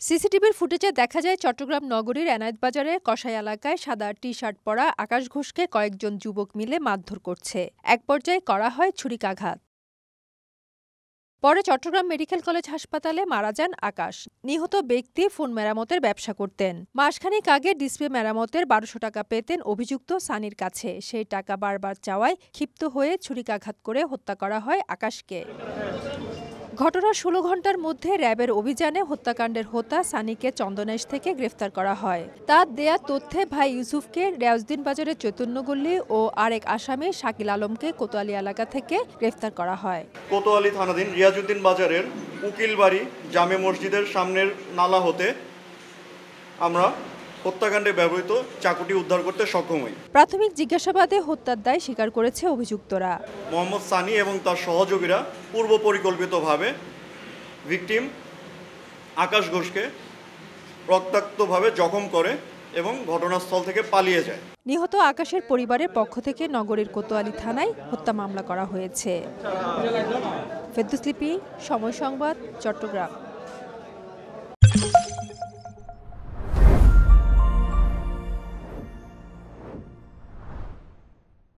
সিসিটিভির ফুটেজে দেখা যায় চট্টগ্রাম নগরীর এনায়েত বাজারের কসাই এলাকায় সাদা টি-শার্ট পরা আকাশ ঘোষকে কয়েকজন যুবক মিলে মারধর করছে। এক পর্যায়ে করা হয় ছুরিকাঘাত। পরে চট্টগ্রাম মেডিকেল কলেজ হাসপাতালে মারা যান আকাশ। নিহত ব্যক্তি ফোন মেরামতের ব্যবসা করতেন। মাসখানেক আগে ডিসপ্লে মেরামতের ১২০০ টাকা পেতেন অভিযুক্ত সানির কাছে। সেই টাকা বারবার চাওয়ায় ক্ষিপ্ত হয়ে ছুরিকাঘাত করে হত্যা করা হয় আকাশকে। ঘটনার ১৬ ঘণ্টার মধ্যে র্যাবের অভিযানে হত্যাকাণ্ডের হোতা সানিকে চন্দনাইশ থেকে গ্রেফতার করা হয়। তার দেয়া তথ্যে ভাই ইউসুফকে রেয়াজউদ্দিন বাজারের চৈতন্যগল্লি ও আরেক আসামি শাকিল আলমকে কোতোয়ালি এলাকা থেকে গ্রেফতার করা হয়। কোতোয়ালি থানাধীন রিয়াজউদ্দিন বাজারের উকিলবাড়ি জামে মসজিদের সামনের নালা হতে আমরা হত্যাকাণ্ডে ব্যবহৃত চাকুটি উদ্ধার করতে সক্ষম হই। প্রাথমিক জিজ্ঞাসাবাদে হত্যার দায় স্বীকার করেছে অভিযুক্তরা। মোহাম্মদ সানি এবং তার সহযোগীরা পূর্ব পরিকল্পিতভাবে ভিকটিম আকাশ ঘোষকে রক্তাক্তভাবে জখম করে এবং ঘটনাস্থল থেকে পালিয়ে যায়। নিহত আকাশের পরিবারের পক্ষ থেকে নগরীর কোতোয়ালি থানায় হত্যা মামলা করা হয়েছে। ফেরদৌস লিপি, সময় সংবাদ, চট্টগ্রাম।